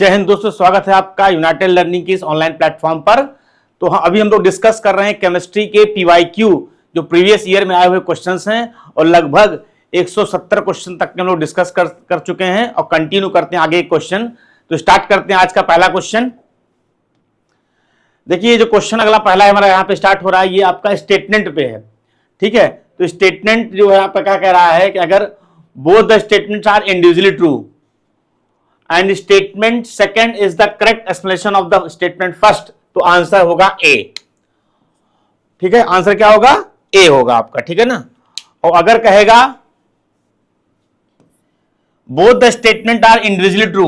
जय हिंद दोस्तों, स्वागत है आपका यूनाइटेड लर्निंग की इस ऑनलाइन प्लेटफॉर्म पर। तो अभी हम लोग डिस्कस कर रहे हैं केमिस्ट्री के पीवाईक्यू जो प्रीवियस ईयर में आए हुए क्वेश्चंस हैं और लगभग 170 क्वेश्चन तक हम लोग डिस्कस कर चुके हैं और कंटिन्यू करते हैं आगे एक क्वेश्चन। तो स्टार्ट करते हैं आज का पहला क्वेश्चन। देखिए जो क्वेश्चन अगला पहला है हमारा यहाँ पे स्टार्ट हो रहा है, ये आपका स्टेटमेंट पे है। ठीक है, तो स्टेटमेंट जो है आपका क्या कह रहा है कि अगर both the statements are individually true and statement second is the correct explanation of the statement first, तो आंसर होगा ए। ठीक है, आंसर क्या होगा? ए होगा आपका। ठीक है ना। और अगर कहेगा both the statement are individually true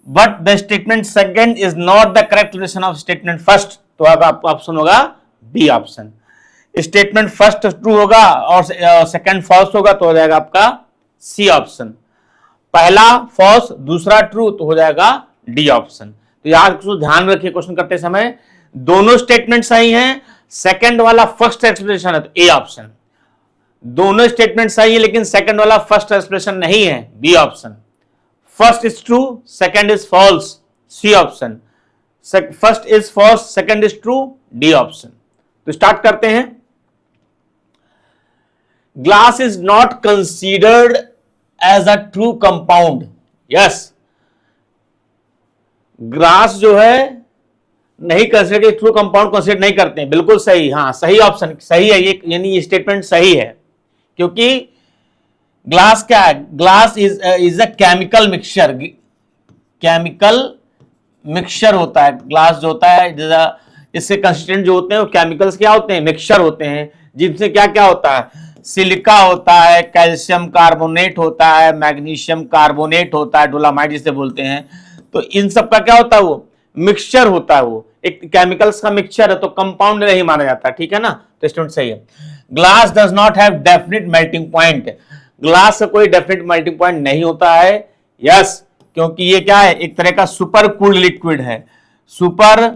but the statement second is not the correct explanation of statement first, तो आपका ऑप्शन होगा B option. Statement first true होगा और सेकंड फॉल्स होगा तो हो जाएगा आपका सी ऑप्शन। पहला फॉल्स दूसरा ट्रू तो हो जाएगा डी ऑप्शन। तो यार ध्यान रखिए, क्वेश्चन करते समय दोनों स्टेटमेंट सही हैं, सेकंड वाला फर्स्ट एक्सप्लेनेशन है तो ए ऑप्शन। दोनों स्टेटमेंट सही है लेकिन सेकंड वाला फर्स्ट एक्सप्लेनेशन नहीं है, B option. First is true second is false, C option. First is false second is true, D option. तो स्टार्ट करते हैं। Glass is not considered as a true compound. Yes, glass जो है नहीं consider, true compound consider नहीं करते हैं, बिल्कुल सही। हाँ सही ऑप्शन सही है ये, यानी ये स्टेटमेंट सही है क्योंकि ग्लास क्या है? Glass is a chemical mixture. Chemical mixture होता है ग्लास जो होता है, इससे कंस्टिट्यूएंट जो होते हैं वो केमिकल्स क्या होते हैं? मिक्सचर होते हैं, जिनसे क्या क्या होता है? सिलिका होता है, कैल्शियम कार्बोनेट होता है, मैग्नीशियम कार्बोनेट होता है, डोलामाइट जिसे बोलते हैं। तो इन सब का क्या होता है? वो मिक्सचर होता है, वो एक केमिकल्स का मिक्सचर है, तो कंपाउंड नहीं माना जाता। ठीक है ना, तो स्टूडेंट सही है। Glass does not have definite melting point. Glass का कोई डेफिनेट मेल्टिंग पॉइंट नहीं होता है। यस, क्योंकि ये क्या है? एक तरह का सुपर कूल्ड लिक्विड है। सुपर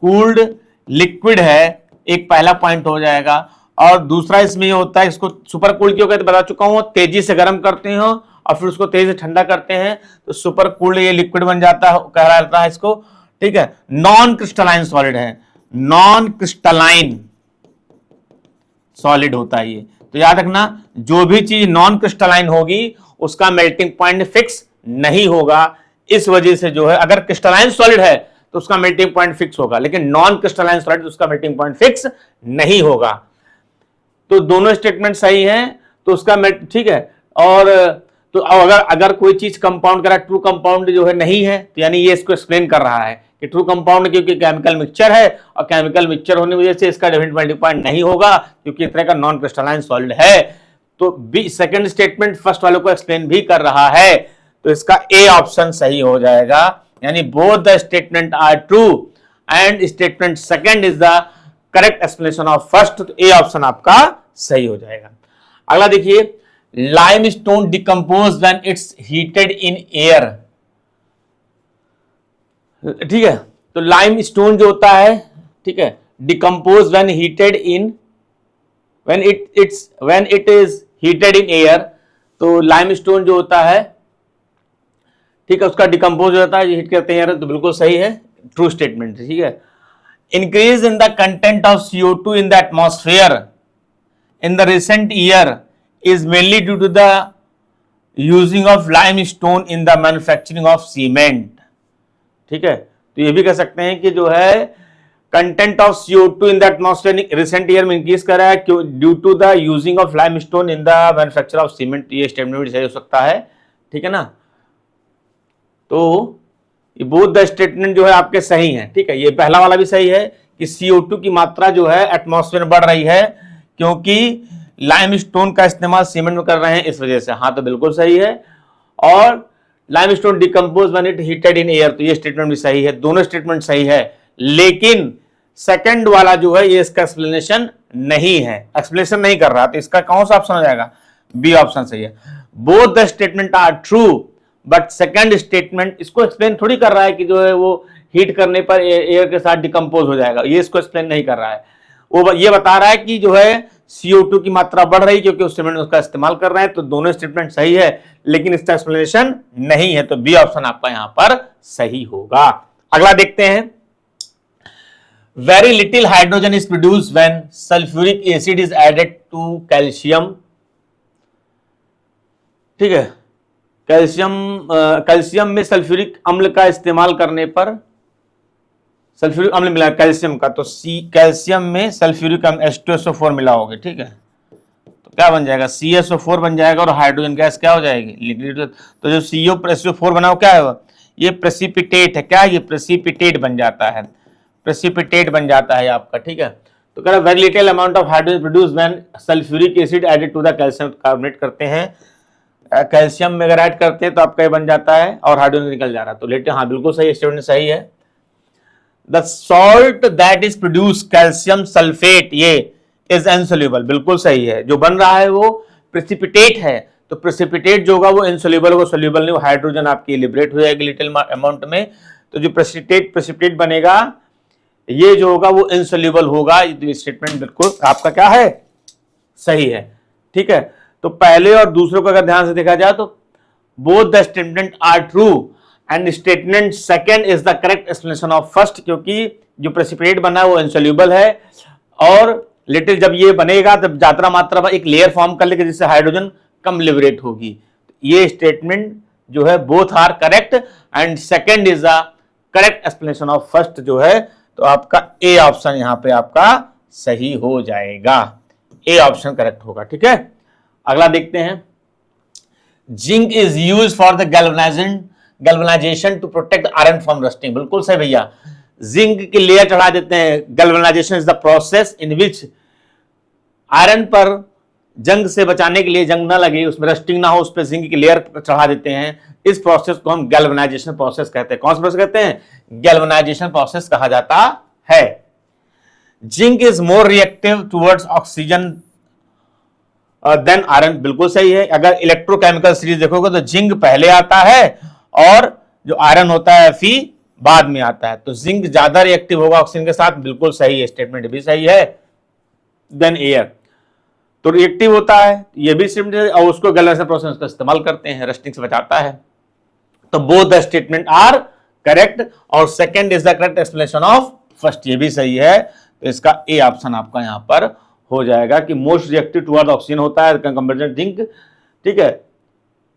कूल्ड लिक्विड है, एक पहला पॉइंट हो जाएगा। और दूसरा इसमें ये होता है, इसको सुपर कूल्ड क्यों कहते बता चुका हूं, तेजी से गर्म करते हो और फिर उसको तेजी से ठंडा करते हैं तो सुपर कूल्ड ये लिक्विड बन जाता है, कह रहा है इसको। ठीक है, नॉन क्रिस्टलाइन सॉलिड है, नॉन क्रिस्टलाइन सॉलिड होता है ये। तो याद रखना, जो भी चीज नॉन क्रिस्टलाइन होगी उसका मेल्टिंग पॉइंट फिक्स नहीं होगा। इस वजह से जो है, अगर क्रिस्टलाइन सॉलिड है तो उसका मेल्टिंग पॉइंट फिक्स होगा, लेकिन नॉन क्रिस्टलाइन सॉलिड उसका मेल्टिंग पॉइंट फिक्स नहीं होगा। तो दोनों स्टेटमेंट सही हैं तो उसका ठीक है। और तो अगर कोई चीज कंपाउंड करा, ट्रू कंपाउंड जो है नहीं है, तो यानी ये इसको एक्सप्लेन कर रहा है कि ट्रू कंपाउंड क्योंकि केमिकल मिक्सचर है और केमिकल मिक्सचर होने की वजह से इसका डेफिनेट मेल्टिंग पॉइंट नहीं होगा क्योंकि इस तरह का नॉन क्रिस्टलाइन सॉलिड है। तो बी सेकंड स्टेटमेंट फर्स्ट वाले को एक्सप्लेन भी कर रहा है, तो इसका ए ऑप्शन सही हो जाएगा। यानी both the statement are true and statement second is the correct explanation of first, तो ए ऑप्शन आपका सही हो जाएगा। अगला देखिए, limestone decompose when it's heated in air. ठीक है, तो लाइमस्टोन जो होता है, ठीक है, decompose when heated in when it is heated in air. तो लाइमस्टोन जो होता है, ठीक है, उसका डिकम्पोज हो जाता है, हीट करते हैं, तो बिल्कुल सही है, ट्रू स्टेटमेंट। ठीक है, increase in the content of CO2 in the atmosphere in the recent year is mainly due to the using of limestone in the manufacturing of cement। ठीक है, तो ये भी कह सकते हैं कि जो है content of CO2 in the atmosphere recent year में इंक्रीज कर रहा है due to the using of limestone in the manufacture of cement. ये स्टेटमेंट भी सही हो सकता है। ठीक है ना, तो ये बोथ द स्टेटमेंट जो है आपके सही हैं। ठीक है, ये पहला वाला भी सही है कि CO2 की मात्रा जो है एटमॉस्फेयर में बढ़ रही है क्योंकि लाइमस्टोन का इस्तेमाल सीमेंट में कर रहे हैं, इस वजह से। हाँ, तो बिल्कुल सही है। और limestone decompose when it heated in air, तो ये स्टेटमेंट भी सही है। दोनों स्टेटमेंट सही है, लेकिन सेकंड वाला जो है ये इसका एक्सप्लेनेशन नहीं है, एक्सप्लेनेशन नहीं कर रहा, तो इसका कौन सा ऑप्शन हो जाएगा? बी ऑप्शन सही है। Both the statement are true but second statement इसको एक्सप्लेन थोड़ी कर रहा है कि जो है वो हीट करने पर एयर के साथ डिकम्पोज हो जाएगा, ये इसको एक्सप्लेन नहीं कर रहा है। वो ये बता रहा है कि जो है CO2 की मात्रा बढ़ रही क्योंकि उस स्टेटमेंट में उसका इस्तेमाल कर रहे हैं। तो दोनों स्टेटमेंट सही है, लेकिन इसका एक्सप्लेनेशन नहीं है, तो बी ऑप्शन आपका यहां पर सही होगा। अगला देखते हैं, very little hydrogen is produce when sulphuric acid is added to calcium. ठीक है, कैल्शियम में सल्फ्यूरिक अम्ल का इस्तेमाल करने पर, सल्फ्यूरिक अम्ल मिला कैल्शियम का, तो कैल्शियम में सल्फ्यूरिक अम्ल H2SO4 मिला होगा। ठीक है, तो क्या बन जाएगा, CSO4 बन जाएगा और हाइड्रोजन गैस क्या हो जाएगी, लिक्विड। तो जो CO4 बना हो क्या है, ये प्रेसिपिटेट है। क्या, ये प्रेसिपिटेट बन जाता है, प्रेसिपिटेट बन जाता है आपका। ठीक है, तो कह रहा very little amount of hydrogen produce when sulphuric acid added to the calcium carbonate करते हैं, कैल्शियम में अगर ऐड करते हैं तो आपका ये बन जाता है और हाइड्रोजन निकल जा रहा है। तो लेटे, हाँ बिल्कुल सही, स्टेटमेंट सही है। The salt that is produce calcium sulphate, ये इज इनसोल्यूबल, बिल्कुल सही है। जो बन रहा है वो प्रेसिपिटेट है, तो प्रेसिपिटेट जो होगा वो इनसोल्यूबल होगा, सोल्यूबल नहीं, वो हाइड्रोजन आपकी लिबरेट हो जाएगी लिटिल अमाउंट में। तो जो प्रेसिपिटेट बनेगा ये जो होगा वो इनसोल्यूबल होगा। ये स्टेटमेंट बिल्कुल आपका क्या है, सही है। ठीक है, तो पहले और दूसरे को अगर ध्यान से देखा जाए तो both the statement are true and statement second is the correct explanation of first, क्योंकि जो प्रेसिपिटेट बना है वो इनसोल्यूबल है और लिटिल जब ये बनेगा तब ज्यादा मात्रा में एक लेयर फॉर्म कर लेगा जिससे हाइड्रोजन कम लिबरेट होगी। ये स्टेटमेंट जो है both are correct and second is the correct explanation of first जो है, तो आपका ए ऑप्शन यहां पे आपका सही हो जाएगा, ए ऑप्शन करेक्ट होगा। ठीक है, अगला देखते हैं, zinc is use for the galvanization to protect iron from rusting, बिल्कुल सही भैया। जिंक की लेयर चढ़ा देते हैं, galvanization is the process in which iron पर जंग से बचाने के लिए, जंग ना लगे, उसमें रस्टिंग ना हो, उस पर जिंक की लेयर चढ़ा देते हैं। इस प्रोसेस को हम गैल्वेनाइजेशन प्रोसेस कहते हैं। कौन सा प्रोसेस कहते हैं, गैल्वेनाइजेशन प्रोसेस कहा जाता है। Zinc is more reactive towards oxygen than iron, बिल्कुल सही है। अगर इलेक्ट्रोकेमिकल सीरीज देखोगे तो जिंक पहले आता है और जो आयरन होता है Fe बाद में आता है, तो जिंक ज्यादा रिएक्टिव होगा ऑक्सीजन के साथ, बिल्कुल सही है, स्टेटमेंट भी सही है। देन एयर तो रिएक्टिव होता है, ये भी स्टेटमेंट, और उसको गैल्वेनाइजेशन प्रोसेस का इस्तेमाल करते हैं, रस्टिंग से बचाता है। तो both the statement are correct और second is the correct explanation of first, ये भी सही है। तो इसका ए ऑप्शन आपका यहां पर हो जाएगा कि मोस्ट रिएक्टिव टुवर्ड ऑक्सीजन होता है कंपैरेटिव जिंक। ठीक है,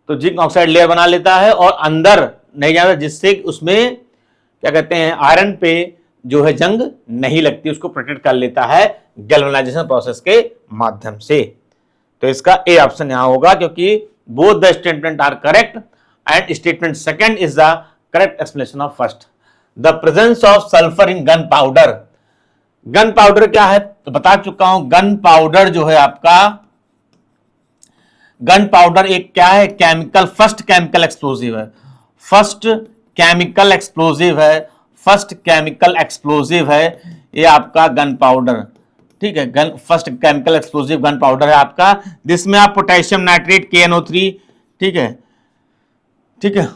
तो जिंक ऑक्साइड लेयर बना लेता है और अंदर नहीं जाता, जिससे उसमें क्या कहते हैं, आयरन पे जो है जंग नहीं लगती, उसको प्रोटेक्ट कर लेता है गैल्वेनाइजेशन प्रोसेस के माध्यम से। तो इसका ए ऑप्शन यहां होगा, क्योंकि both the statement are correct and statement second is the correct explanation of first. The presence of sulphur in gunpowder, gunpowder क्या है तो बता चुका हूं। गन पाउडर जो है आपका, गन पाउडर एक क्या है, केमिकल, फर्स्ट केमिकल एक्सप्लोजिव है, फर्स्ट केमिकल एक्सप्लोजिव है, फर्स्ट केमिकल एक्सप्लोजिव है ये आपका गन पाउडर। ठीक है, gun first chemical explosive gun powder है आपका, जिसमें आप पोटेशियम नाइट्रेट KNO3, ठीक है, ठीक है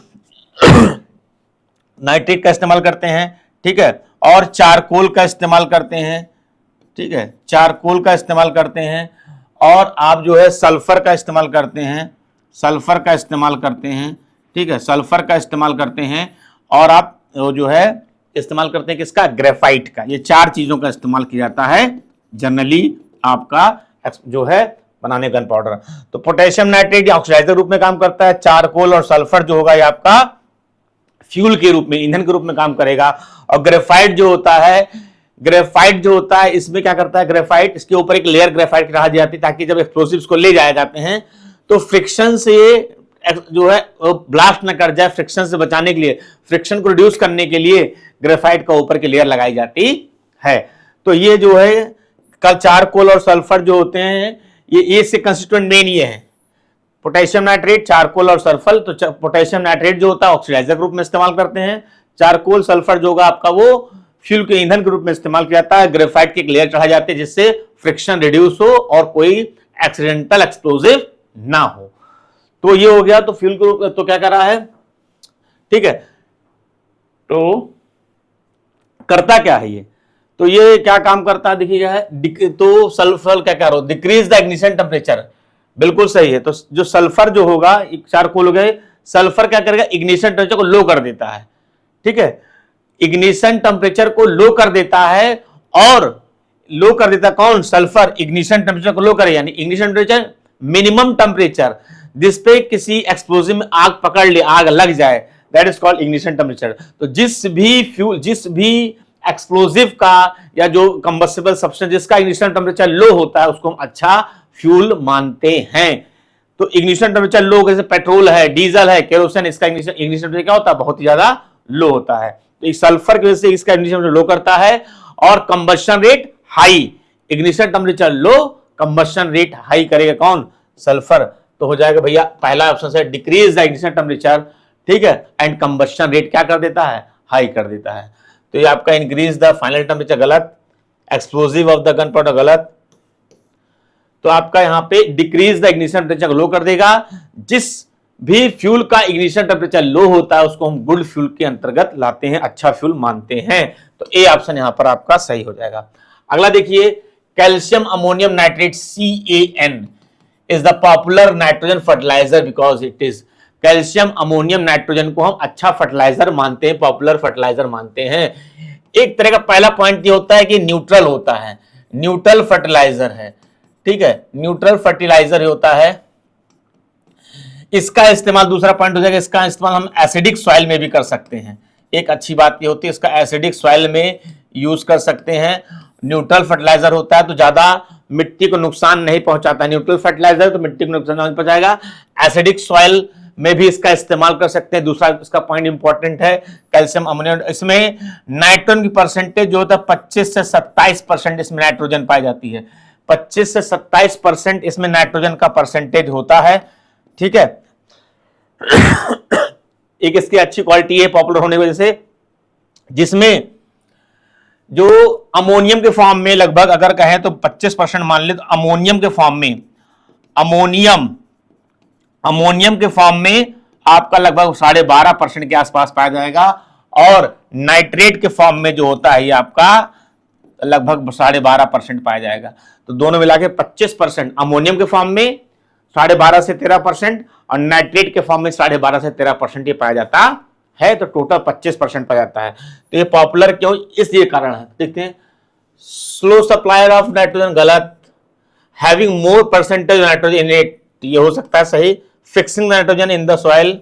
नाइट्रेट का इस्तेमाल करते हैं। ठीक है, और चारकोल का इस्तेमाल करते हैं। ठीक है, चारकोल का इस्तेमाल करते हैं, और आप जो है सल्फर का इस्तेमाल करते हैं, सल्फर का इस्तेमाल करते हैं। ठीक है, सल्फर का इस्तेमाल करते हैं, और आप जो है इस्तेमाल करते हैं किसका, ग्रेफाइट का। ये चार चीजों का इस्तेमाल किया जाता है जनरली आपका जो है बनाने गन पाउडर। तो पोटेशियम नाइट्रेट ऑक्सीडाइजर रूप में काम करता है, चारकोल और सल्फर जो होगा ये आपका फ्यूल के रूप में, ईंधन के रूप में काम करेगा। और ग्रेफाइट जो होता है, ग्रेफाइट जो होता है इसमें क्या करता है, ग्रेफाइट इसके ऊपर एक लेयर ग्रेफाइट की रखा जाती है, ताकि जब एक्सप्लोसिव्स को ले जाए जाते हैं तो फ्रिक्शन से जो है ब्लास्ट न कर जाए, फ्रिक्शन से बचाने के लिए, फ्रिक्शन को रिड्यूस करने के लिए ग्रेफाइट का ऊपर की लेयर लगाई जाती है। तो ये जो है कल चारकोल और सल्फर जो होते हैं ये से कंस्टिट्यूएंट मेन ये है, पोटेशियम नाइट्रेट, चारकोल और सल्फर। तो पोटेशियम नाइट्रेट जो होता है ऑक्सीडाइजर के रूप में इस्तेमाल करते हैं, चारकोल सल्फर जो होगा आपका वो फ्यूल के ईंधन के रूप में इस्तेमाल किया जाता है, ग्रेफाइट की एक लेयर चढ़ा जाती है जिससे फ्रिक्शन रिड्यूस हो और कोई एक्सीडेंटल एक्सप्लोजिव ना हो। तो ये हो गया, तो फ्यूल के रूप तो क्या कर रहा है, ठीक है, तो करता क्या है ये, तो ये क्या काम करता है देखिएगा, तो सल्फर क्या कह रहा हूं, डिक्रीज द इग्निशन टेम्परेचर, बिल्कुल सही है। तो जो सल्फर जो होगा, चारकोल हो गए, सल्फर क्या करेगा, इग्निशन टेम्परेचर को लो कर देता है, ठीक है, इग्निशन टेम्परेचर को लो कर देता है। और लो कर देता कौन, सल्फर इग्निशन टेम्परेचर को लो करे, यानी इग्निशन टेम्परेचर मिनिमम टेम्परेचर जिस पे किसी एक्सप्लोजिव में आग पकड़ ले, आग लग जाए, that is called ignition temperature. तो जिस भी एक्सप्लोजिव का या जो कंबस्टिबल सब्सटेंस जिसका इग्निशन टेम्परेचर लो होता है उसको हम अच्छा फ्यूल मानते हैं। तो इग्निशन टेम्परेचर लो, जैसे पेट्रोल है, डीजल है, केरोसिन, इसका इग्निशन टेम्परेचर क्या होता है, बहुत ही ज्यादा लो होता है। तो इस सल्फर की वजह से इसका इग्निशन टेम्परेचर लो करता है, और combustion rate high, ignition temperature low, combustion rate high करेगा कौन, सल्फर। तो हो जाएगा भैया पहला ऑप्शन से, डिक्रीज द इग्निशन टेम्परेचर, ठीक है, एंड कंबशन रेट क्या कर देता है, हाई कर देता है। तो ये आपका इंक्रीज द फाइनल टेम्परेचर गलत, explosive of the gun powder गलत। तो आपका यहां पे decrease the ignition temperature low कर देगा, जिस भी फ्यूल का इग्निशन टेम्परेचर लो होता है उसको हम गुड फ्यूल के अंतर्गत लाते हैं, अच्छा फ्यूल मानते हैं। तो ए ऑप्शन यहां पर आपका सही हो जाएगा। अगला देखिए, calcium ammonium nitrate CAN is the popular nitrogen fertiliser because it is, calcium ammonium nitrogen को हम अच्छा फर्टिलाइजर मानते हैं, पॉपुलर फर्टिलाइजर मानते हैं। एक तरह का पहला पॉइंट ये होता है कि न्यूट्रल होता है, न्यूट्रल फर्टिलाइजर है, ठीक है, न्यूट्रल फर्टिलाइजर होता है। इसका इस्तेमाल, दूसरा पॉइंट हो जाएगा, इसका इस्तेमाल हम एसिडिक सॉइल में भी कर सकते हैं। एक अच्छी बात ये होती है इसका एसिडिक सॉइल में यूज कर सकते हैं। न्यूट्रल फर्टिलाइजर होता है तो ज्यादा मिट्टी को नुकसान नहीं पहुंचाता है, न्यूट्रल फर्टिलाइजर तो मिट्टी को नुकसान नहीं पहुंचाएगा। एसिडिक सॉइल में भी इसका इस्तेमाल कर सकते हैं। दूसरा इसका पॉइंट इंपॉर्टेंट है, कैल्शियम अमोनियम, इसमें नाइट्रोजन की परसेंटेज जो होता है 25 से 27% इसमें नाइट्रोजन पाई जाती है, 25 से 27% इसमें नाइट्रोजन का परसेंटेज होता है, ठीक है। एक इसकी अच्छी क्वालिटी है पॉपुलर होने की वजह से, जिसमें जो अमोनियम के फॉर्म में लगभग अगर कहें तो 25% मान ले, तो अमोनियम के फॉर्म में, अमोनियम के फॉर्म में आपका लगभग 12.5% के आसपास पाया जाएगा, और नाइट्रेट के फॉर्म में जो होता है ये आपका लगभग 12.5% पाया जाएगा। तो दोनों मिला के 25%, अमोनियम के फॉर्म में 12.5 से 13%, और नाइट्रेट के फॉर्म में 12.5 से 13% ये पाया जाता है, तो टोटल 25% पाया जाता है। तो ये पॉपुलर क्यों, इस ये कारण है। देखते हैं, स्लो सप्लायर ऑफ नाइट्रोजन गलत, having more percentage nitrogen in it, ये हो सकता है सही, fixing nitrogen in the soil,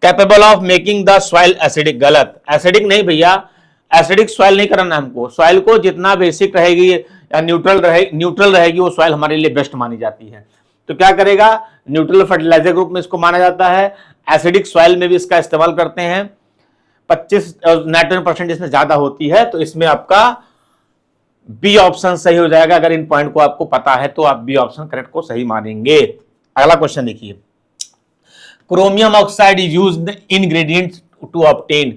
capable of making the soil acidic गलत, एसिडिक नहीं भैया, एसिडिक सॉइल नहीं करना हमको, सॉइल को जितना बेसिक रहेगी या न्यूट्रल रहेगी वो सॉइल हमारे लिए बेस्ट मानी जाती है। तो क्या करेगा, न्यूट्रल फर्टिलाइजर ग्रुप में इसको माना जाता है, एसिडिक सॉइल में भी इसका इस्तेमाल करते हैं। 25 नाइट्रोजन परसेंट इसमें ज्यादा होती है, तो इसमें आपका बी ऑप्शन सही हो जाएगा। अगर इन पॉइंट को आपको पता है तो आप बी ऑप्शन करेक्ट को सही मानेंगे। अगला क्वेश्चन देखिए, chromium oxide is used ingredient to obtain,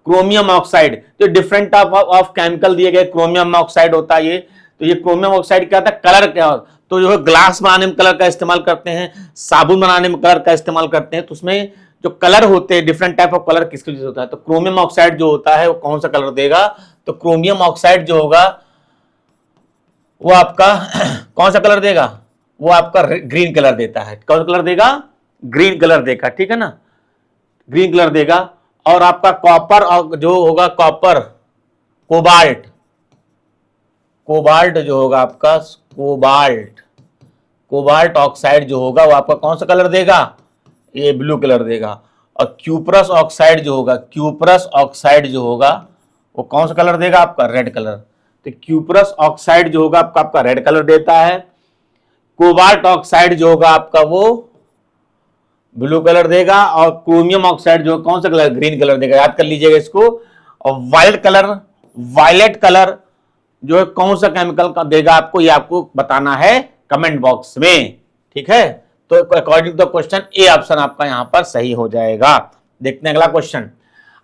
chromium oxide जो डिफरेंट टाइप ऑफ केमिकल दिए गए, क्रोमियम ऑक्साइड होता है ये। तो ये क्रोमियम ऑक्साइड क्या था, कलर क्या, तो जो है ग्लास बनाने में कलर का इस्तेमाल करते हैं, साबुन बनाने में कलर का इस्तेमाल करते हैं। तो उसमें जो कलर होते हैं, डिफरेंट टाइप ऑफ कलर किसके लिए होता है, तो क्रोमियम ऑक्साइड जो होता है वो कौन सा कलर देगा, तो क्रोमियम ऑक्साइड जो होगा वो आपका कौन सा कलर देगा, वो आपका ग्रीन कलर देता है। कौन सा कलर देगा, ग्रीन कलर देगा, ठीक है ना, ग्रीन कलर देगा। और आपका कॉपर जो होगा, कॉपर, कोबाल्ट, कोबाल्ट जो होगा आपका, कोबाल्ट ऑक्साइड जो होगा वो आपका कौन सा कलर देगा, ये ब्लू कलर देगा। और क्यूप्रस ऑक्साइड जो होगा, क्यूप्रस ऑक्साइड जो होगा वो कौन सा कलर देगा, आपका रेड कलर। तो क्यूप्रस ऑक्साइड जो होगा आपका रेड कलर देता है, कोबाल्ट ऑक्साइड जो होगा आपका वो ब्लू कलर देगा, और क्रोमियम ऑक्साइड जो कौन सा कलर, ग्रीन कलर देगा, याद कर लीजिएगा इसको। और वायलेट कलर जो है कौन सा केमिकल का देगा आपको, ये आपको बताना है कमेंट बॉक्स में, ठीक है। तो according to the question A option आपका यहां पर सही हो जाएगा। देखते हैं अगला question,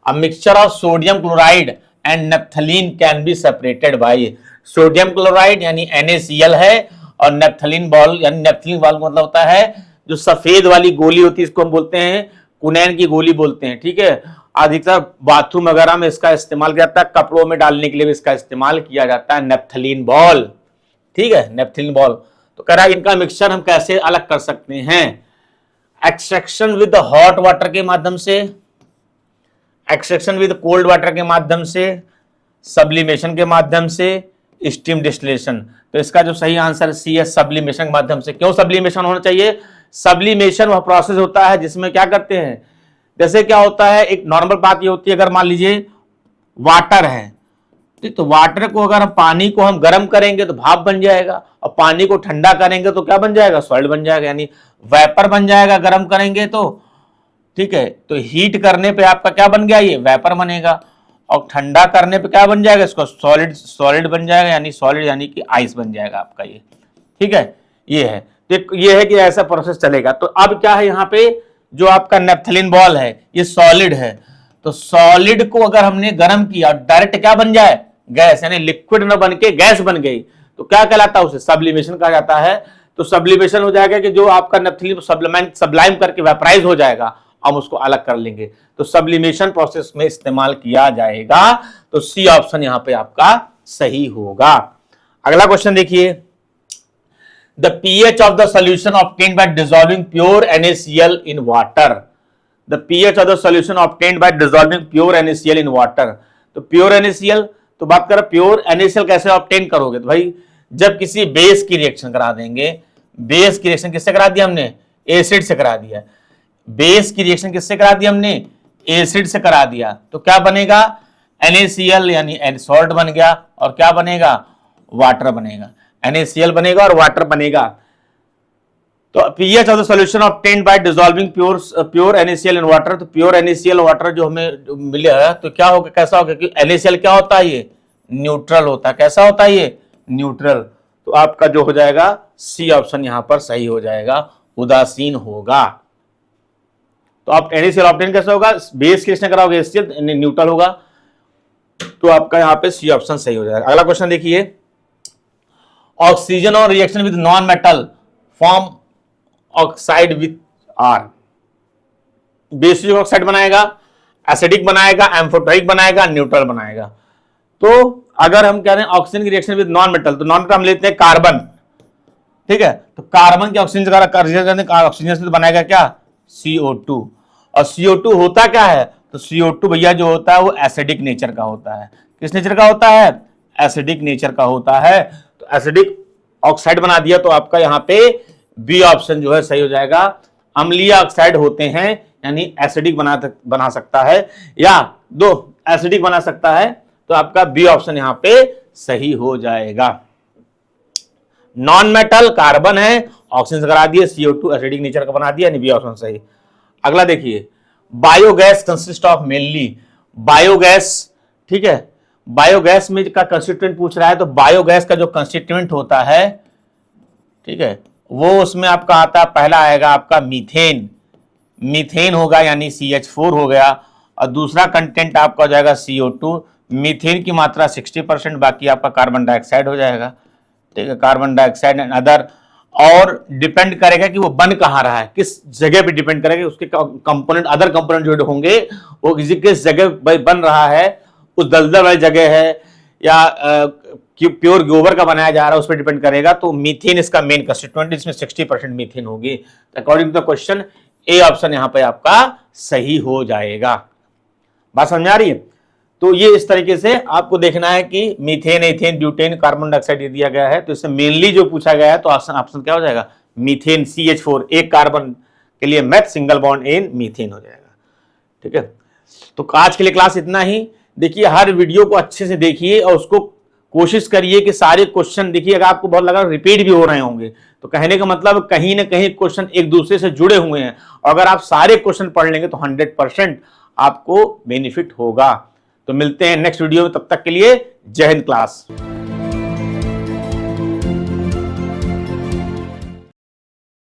a mixture of sodium chloride and naphthalene can be separated by, sodium chloride यानी NaCl है, और नेप्थलीन बॉल यानी नेप्थलीन बॉल मतलब होता है जो सफेद वाली गोली होती है, इसको हम बोलते हैं कुनैन की गोली बोलते हैं, ठीक है। अधिकतर बाथरूम वगैरह में इसका इस्तेमाल किया जाता है, कपड़ों में डालने के लिए भी इसका इस्तेमाल किया जाता है, नेपथलीन बॉल। ठीक है, नेपथलीन बॉल। तो कह रहा है इनका मिक्सचर हम कैसे अलग कर सकते हैं? एक्सट्रैक्शन विद हॉट वाटर के माध्यम से, एक्सट्रैक्शन विद कोल्ड वाटर के माध्यम से, सब्लिमेशन के माध्यम से, स्टीम डिस्टिलेशन। तो इसका जो सही आंसर सी है, सब्लिमेशन के माध्यम से। क्यों सब्लिमेशन होना चाहिए? सब्लिमेशन वह प्रोसेस होता है जिसमें क्या करते हैं, जैसे क्या होता है, एक नॉर्मल बात ये होती है, अगर मान लीजिए वाटर है, तो वाटर को अगर हम पानी को हम गर्म करेंगे तो भाप बन जाएगा, और पानी को ठंडा करेंगे तो क्या बन जाएगा? सॉलिड बन जाएगा, यानी वेपर बन जाएगा गर्म करेंगे तो। ठीक है, तो हीट करने पे आपका क्या बन गया? ये वेपर बनेगा, और ठंडा करने पे क्या बन जाएगा? इसको सॉलिड, सॉलिड बन जाएगा, यानी सॉलिड यानी कि आइस बन जाएगा आपका ये। ठीक है, ये है, तो ये है कि ऐसा प्रोसेस चलेगा। तो अब क्या है यहाँ पे, जो आपका नेपथलीन बॉल है ये सॉलिड है, तो सॉलिड को अगर हमने गर्म किया और डायरेक्ट क्या बन जाए? गैस, यानी लिक्विड न बन के गैस बन गई, तो क्या कहलाता है? उसे सब्लिमेशन कहा जाता है। तो सब्लिमेशन हो जाएगा कि जो आपका नेपथलीन सब्लाइम करके वेपराइज हो जाएगा, हम उसको अलग कर लेंगे, तो सब्लिमेशन प्रोसेस में इस्तेमाल किया जाएगा। तो सी ऑप्शन यहां पे आपका सही होगा। अगला क्वेश्चन देखिए, the pH of the solution obtained by dissolving pure NaCl in water, the pH of the solution obtained by dissolving pure NaCl in water। तो प्योर NaCl, तो बात करें प्योर NaCl कैसे ऑब्टेन करोगे? तो भाई जब किसी बेस की रिएक्शन करा देंगे, बेस की रिएक्शन किससे करा दिया हमने? एसिड से करा दिया। बेस की रिएक्शन किससे करा दी हमने? एसिड से करा दिया, तो क्या बनेगा? NaCl यानी सॉल्ट बन गया, और क्या बनेगा? वाटर बनेगा। NaCl बनेगा और वाटर बनेगा। तो pH of the solution obtained by dissolving pure NaCl in water, तो प्योर NaCl वाटर जो हमें मिला है, तो क्या होगा, कैसा होगा? कि NaCl क्या होता है? ये न्यूट्रल होता है। कैसा होता है ये? न्यूट्रल। तो आपका जो हो जाएगा सी ऑप्शन यहां पर सही हो जाएगा, उदासीन होगा। तो आप NaCl ऑब्टेन कैसे होगा? बेस की रिएक्शन कराओगे, HCl न्यूट्रल होगा, तो आपका यहां पे सी ऑप्शन सही हो जाएगा। अगला क्वेश्चन देखिए, ऑक्सीजन और reaction with non metal form oxide with are. Basic oxide बनाएगा, एसिडिक बनाएगा, एम्फोटेरिक बनाएगा, न्यूट्रल बनाएगा। तो अगर हम कह रहे हैं ऑक्सीजन की रिएक्शन विद नॉन मेटल, तो नॉन मेटल हम लेते हैं कार्बन। ठीक है, तो कार्बन के ऑक्सीजन का ऑक्सीजन से बनाएगा क्या? CO2। और CO2 होता क्या है? तो CO2 भैया जो होता है वो एसिडिक नेचर का होता है। किस नेचर का होता है? एसिडिक नेचर का होता है। तो एसिडिक ऑक्साइड बना दिया, तो आपका यहाँ पे बी ऑप्शन जो है सही हो जाएगा। अम्लीय ऑक्साइड होते हैं, यानी एसिडिक बना सकता है, या दो एसिडिक बना सकता है, तो आपका बी ऑप्शन यहाँ पे सही हो जाएगा। नॉन मेटल कार्बन है, ऑक्सीजन करा दिए, CO2 एसिडिक नेचर का बना दिया, यानी बी ऑप्शन सही। अगला देखिए, biogas consist of mainly, biogas. ठीक है, बायोगैस में का कंस्टिट्यूएंट पूछ रहा है, तो बायोगैस का जो कंस्टिट्यूएंट होता है, ठीक है, वो उसमें आपका आता है, पहला आएगा आपका मीथेन। मीथेन होगा, यानी CH4 हो गया, और दूसरा कंटेंट आपका हो जाएगा CO2। मीथेन की मात्रा 60%, बाकी आपका कार्बन डाइऑक्साइड हो जाएगा। ठीक है, कार्बन डाइऑक्साइड एंड अदर। और डिपेंड करेगा कि वो बन कहाँ रहा है, किस जगह पे डिपेंड करेगा, उसके कंपोनेंट, अदर कंपोनेंट जो होंगे वो किस जगह बन रहा है, उस दलदल वाली जगह है या प्योर गोबर का बनाया जा रहा है, उस पर डिपेंड करेगा। तो मीथेन इसका मेन कंस्टिट्यूएंट, इसमें 60% मीथेन होगी। According to the question, A option यहां पे आपका सही हो जाएगा। बात समझ आ रही है? तो ये इस तरीके से आपको देखना है कि methane, ethane, butane, carbon dioxide ये दिया गया है, तो इससे मेनली जो पूछा गया है, तो ऑप्शन क्या हो जाएगा? मीथेन, CH4, एक कार्बन के लिए मेथ, सिंगल बॉन्ड एन, मीथेन हो जाएगा। ठीक है, तो आज के लिए क्लास इतना ही। देखिए, हर वीडियो को अच्छे से देखिए और उसको कोशिश करिए कि सारे क्वेश्चन देखिए। अगर आपको बहुत लगा रिपीट भी हो रहे होंगे, तो कहने का मतलब कहीं ना कहीं क्वेश्चन एक दूसरे से जुड़े हुए हैं, और अगर आप सारे क्वेश्चन पढ़ लेंगे तो 100% आपको बेनिफिट होगा। तो मिलते हैं नेक्स्ट वीडियो में, तब तक के लिए जय हिंद क्लास।